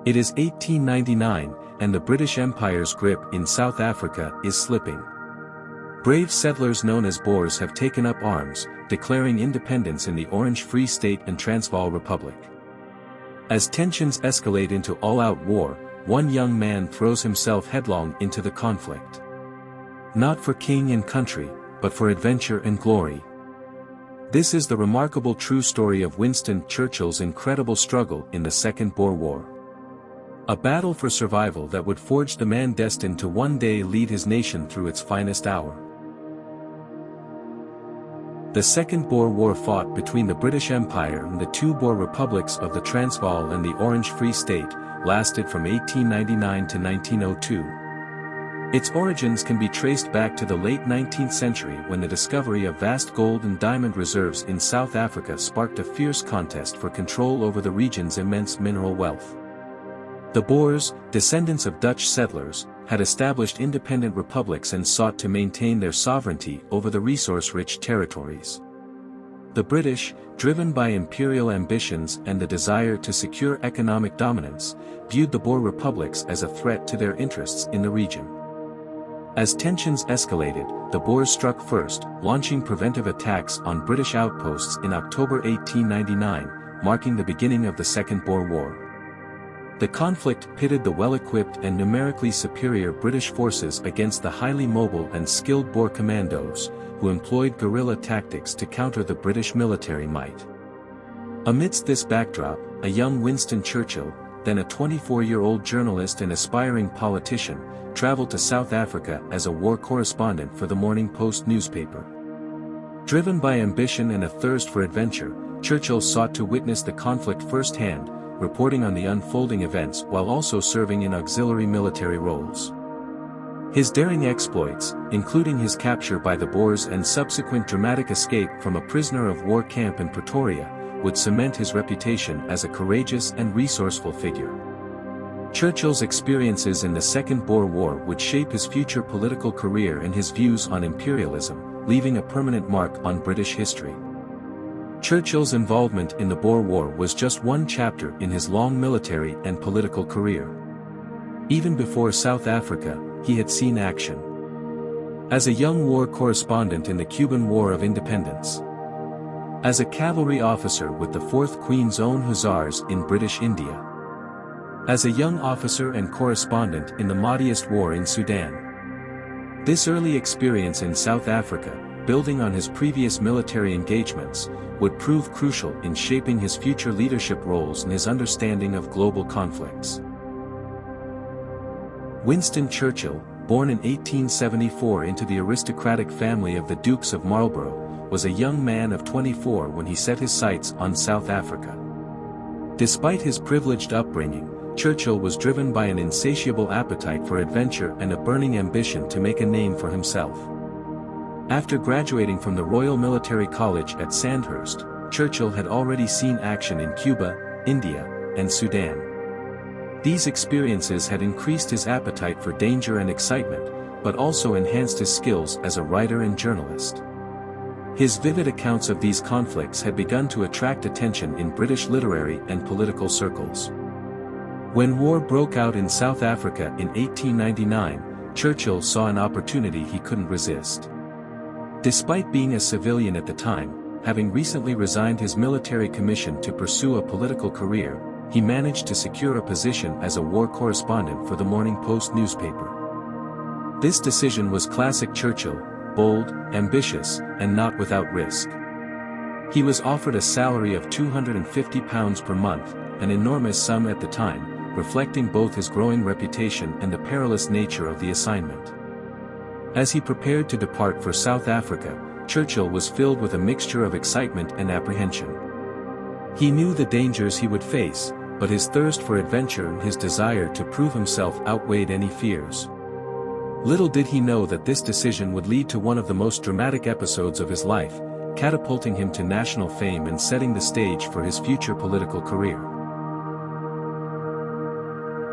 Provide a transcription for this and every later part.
It is 1899, and the British Empire's grip in South Africa is slipping. Brave settlers known as Boers have taken up arms, declaring independence in the Orange Free State and Transvaal Republic. As tensions escalate into all-out war, one young man throws himself headlong into the conflict. Not for king and country, but for adventure and glory. This is the remarkable true story of Winston Churchill's incredible struggle in the Second Boer War. A battle for survival that would forge the man destined to one day lead his nation through its finest hour. The Second Boer War, fought between the British Empire and the two Boer republics of the Transvaal and the Orange Free State, lasted from 1899 to 1902. Its origins can be traced back to the late 19th century, when the discovery of vast gold and diamond reserves in South Africa sparked a fierce contest for control over the region's immense mineral wealth. The Boers, descendants of Dutch settlers, had established independent republics and sought to maintain their sovereignty over the resource-rich territories. The British, driven by imperial ambitions and the desire to secure economic dominance, viewed the Boer republics as a threat to their interests in the region. As tensions escalated, the Boers struck first, launching preventive attacks on British outposts in October 1899, marking the beginning of the Second Boer War. The conflict pitted the well-equipped and numerically superior British forces against the highly mobile and skilled Boer commandos, who employed guerrilla tactics to counter the British military might. Amidst this backdrop, a young Winston Churchill, then a 24-year-old journalist and aspiring politician, traveled to South Africa as a war correspondent for the Morning Post newspaper. Driven by ambition and a thirst for adventure, Churchill sought to witness the conflict firsthand, reporting on the unfolding events while also serving in auxiliary military roles. His daring exploits, including his capture by the Boers and subsequent dramatic escape from a prisoner of war camp in Pretoria, would cement his reputation as a courageous and resourceful figure. Churchill's experiences in the Second Boer War would shape his future political career and his views on imperialism, leaving a permanent mark on British history. Churchill's involvement in the Boer War was just one chapter in his long military and political career. Even before South Africa, he had seen action. As a young war correspondent in the Cuban War of Independence. As a cavalry officer with the 4th Queen's Own Hussars in British India. As a young officer and correspondent in the Mahdist War in Sudan. This early experience in South Africa, building on his previous military engagements, would prove crucial in shaping his future leadership roles and his understanding of global conflicts. Winston Churchill, born in 1874 into the aristocratic family of the Dukes of Marlborough, was a young man of 24 when he set his sights on South Africa. Despite his privileged upbringing, Churchill was driven by an insatiable appetite for adventure and a burning ambition to make a name for himself. After graduating from the Royal Military College at Sandhurst, Churchill had already seen action in Cuba, India, and Sudan. These experiences had increased his appetite for danger and excitement, but also enhanced his skills as a writer and journalist. His vivid accounts of these conflicts had begun to attract attention in British literary and political circles. When war broke out in South Africa in 1899, Churchill saw an opportunity he couldn't resist. Despite being a civilian at the time, having recently resigned his military commission to pursue a political career, he managed to secure a position as a war correspondent for the Morning Post newspaper. This decision was classic Churchill, bold, ambitious, and not without risk. He was offered a salary of £250 per month, an enormous sum at the time, reflecting both his growing reputation and the perilous nature of the assignment. As he prepared to depart for South Africa, Churchill was filled with a mixture of excitement and apprehension. He knew the dangers he would face, but his thirst for adventure and his desire to prove himself outweighed any fears. Little did he know that this decision would lead to one of the most dramatic episodes of his life, catapulting him to national fame and setting the stage for his future political career.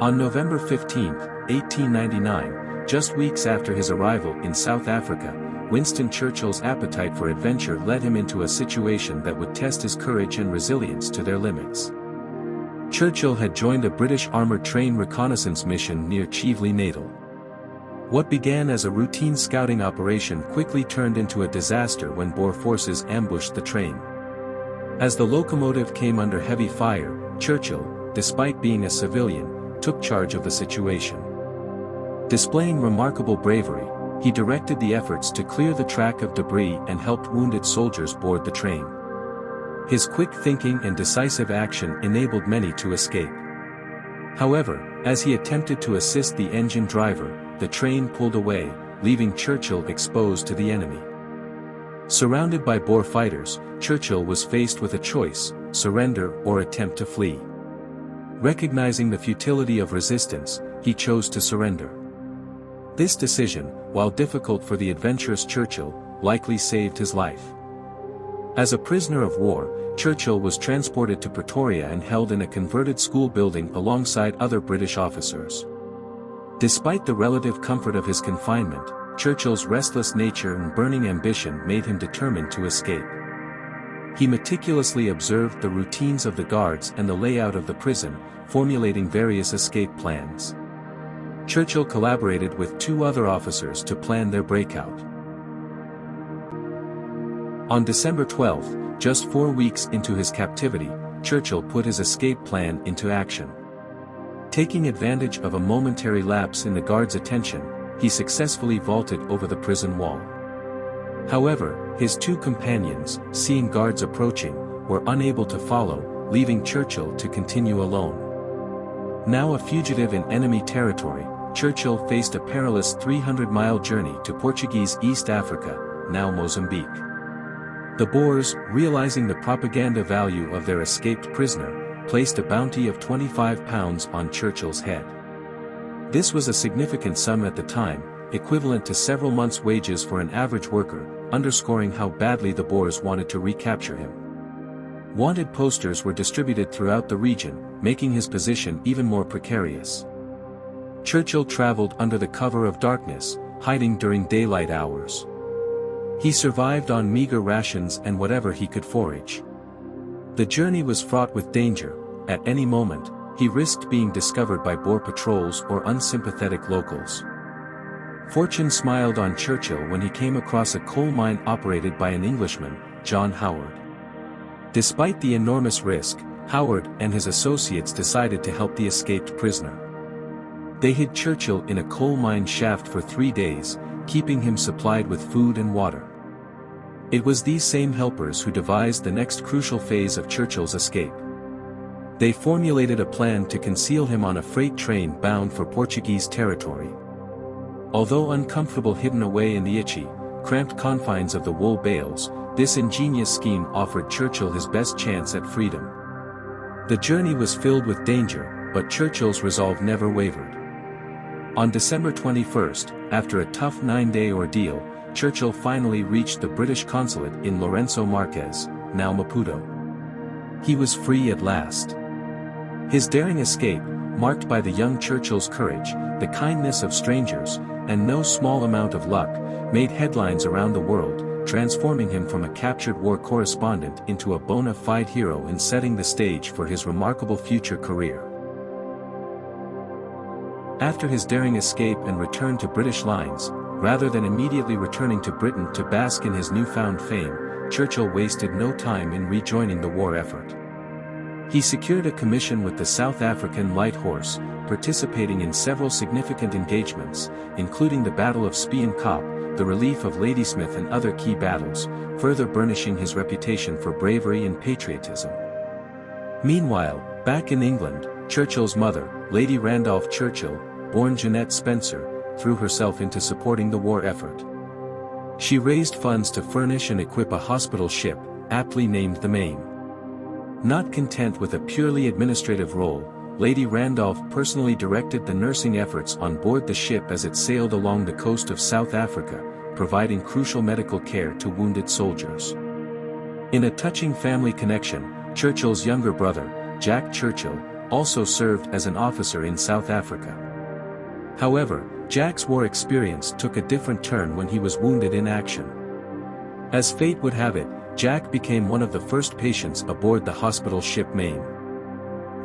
On November 15, 1899, just weeks after his arrival in South Africa, Winston Churchill's appetite for adventure led him into a situation that would test his courage and resilience to their limits. Churchill had joined a British armoured train reconnaissance mission near Cheveley Natal. What began as a routine scouting operation quickly turned into a disaster when Boer forces ambushed the train. As the locomotive came under heavy fire, Churchill, despite being a civilian, took charge of the situation. Displaying remarkable bravery, he directed the efforts to clear the track of debris and helped wounded soldiers board the train. His quick thinking and decisive action enabled many to escape. However, as he attempted to assist the engine driver, the train pulled away, leaving Churchill exposed to the enemy. Surrounded by Boer fighters, Churchill was faced with a choice: surrender or attempt to flee. Recognizing the futility of resistance, he chose to surrender. This decision, while difficult for the adventurous Churchill, likely saved his life. As a prisoner of war, Churchill was transported to Pretoria and held in a converted school building alongside other British officers. Despite the relative comfort of his confinement, Churchill's restless nature and burning ambition made him determined to escape. He meticulously observed the routines of the guards and the layout of the prison, formulating various escape plans. Churchill collaborated with 2 other officers to plan their breakout. On December 12, just 4 weeks into his captivity, Churchill put his escape plan into action. Taking advantage of a momentary lapse in the guards' attention, he successfully vaulted over the prison wall. However, his 2 companions, seeing guards approaching, were unable to follow, leaving Churchill to continue alone. Now a fugitive in enemy territory, Churchill faced a perilous 300-mile journey to Portuguese East Africa, now Mozambique. The Boers, realizing the propaganda value of their escaped prisoner, placed a bounty of £25 on Churchill's head. This was a significant sum at the time, equivalent to several months' wages for an average worker, underscoring how badly the Boers wanted to recapture him. Wanted posters were distributed throughout the region, making his position even more precarious. Churchill traveled under the cover of darkness, hiding during daylight hours. He survived on meager rations and whatever he could forage. The journey was fraught with danger. At any moment, he risked being discovered by Boer patrols or unsympathetic locals. Fortune smiled on Churchill when he came across a coal mine operated by an Englishman, John Howard. Despite the enormous risk, Howard and his associates decided to help the escaped prisoner. They hid Churchill in a coal mine shaft for 3 days, keeping him supplied with food and water. It was these same helpers who devised the next crucial phase of Churchill's escape. They formulated a plan to conceal him on a freight train bound for Portuguese territory. Although uncomfortable hidden away in the itchy, cramped confines of the wool bales, this ingenious scheme offered Churchill his best chance at freedom. The journey was filled with danger, but Churchill's resolve never wavered. On December 21, after a tough 9-day ordeal, Churchill finally reached the British consulate in Lourenço Marques, now Maputo. He was free at last. His daring escape, marked by the young Churchill's courage, the kindness of strangers, and no small amount of luck, made headlines around the world, transforming him from a captured war correspondent into a bona fide hero and setting the stage for his remarkable future career. After his daring escape and return to British lines, rather than immediately returning to Britain to bask in his newfound fame, Churchill wasted no time in rejoining the war effort. He secured a commission with the South African Light Horse, participating in several significant engagements, including the Battle of Spion Kop, the relief of Ladysmith and other key battles, further burnishing his reputation for bravery and patriotism. Meanwhile, back in England, Churchill's mother, Lady Randolph Churchill, born Jeanette Spencer, threw herself into supporting the war effort. She raised funds to furnish and equip a hospital ship, aptly named the Maine. Not content with a purely administrative role, Lady Randolph personally directed the nursing efforts on board the ship as it sailed along the coast of South Africa, providing crucial medical care to wounded soldiers. In a touching family connection, Churchill's younger brother, Jack Churchill, also served as an officer in South Africa. However, Jack's war experience took a different turn when he was wounded in action. As fate would have it, Jack became one of the first patients aboard the hospital ship Maine.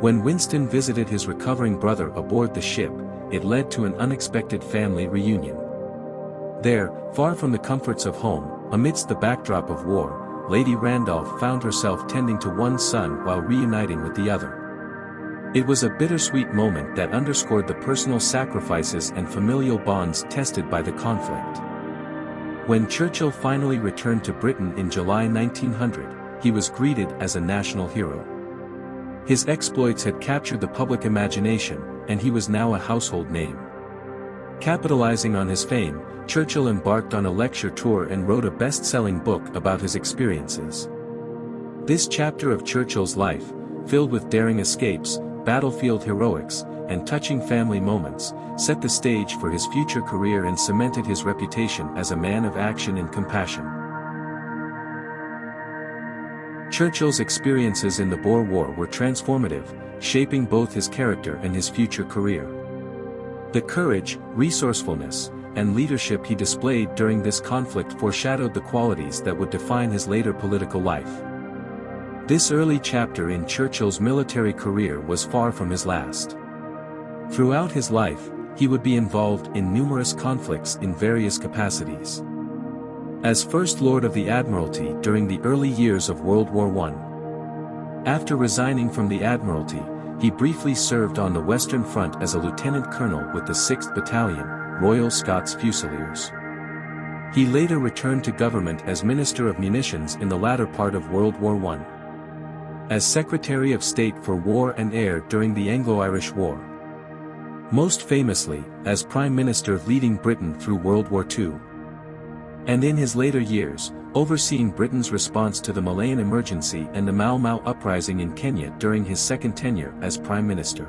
When Winston visited his recovering brother aboard the ship, it led to an unexpected family reunion. There, far from the comforts of home, amidst the backdrop of war, Lady Randolph found herself tending to one son while reuniting with the other. It was a bittersweet moment that underscored the personal sacrifices and familial bonds tested by the conflict. When Churchill finally returned to Britain in July 1900, he was greeted as a national hero. His exploits had captured the public imagination, and he was now a household name. Capitalizing on his fame, Churchill embarked on a lecture tour and wrote a best-selling book about his experiences. This chapter of Churchill's life, filled with daring escapes, battlefield heroics, and touching family moments, set the stage for his future career and cemented his reputation as a man of action and compassion. Churchill's experiences in the Boer War were transformative, shaping both his character and his future career. The courage, resourcefulness, and leadership he displayed during this conflict foreshadowed the qualities that would define his later political life. This early chapter in Churchill's military career was far from his last. Throughout his life, he would be involved in numerous conflicts in various capacities. As First Lord of the Admiralty during the early years of World War I. After resigning from the Admiralty, he briefly served on the Western Front as a lieutenant colonel with the 6th Battalion, Royal Scots Fusiliers. He later returned to government as Minister of Munitions in the latter part of World War I. As Secretary of State for War and Air during the Anglo-Irish War. Most famously, as Prime Minister leading Britain through World War II. And in his later years, overseeing Britain's response to the Malayan emergency and the Mau Mau uprising in Kenya during his second tenure as Prime Minister.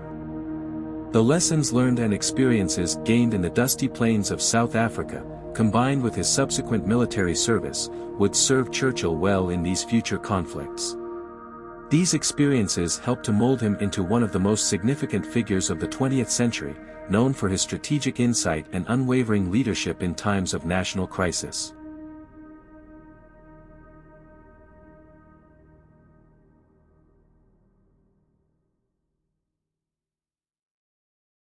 The lessons learned and experiences gained in the dusty plains of South Africa, combined with his subsequent military service, would serve Churchill well in these future conflicts. These experiences helped to mold him into one of the most significant figures of the 20th century, known for his strategic insight and unwavering leadership in times of national crisis.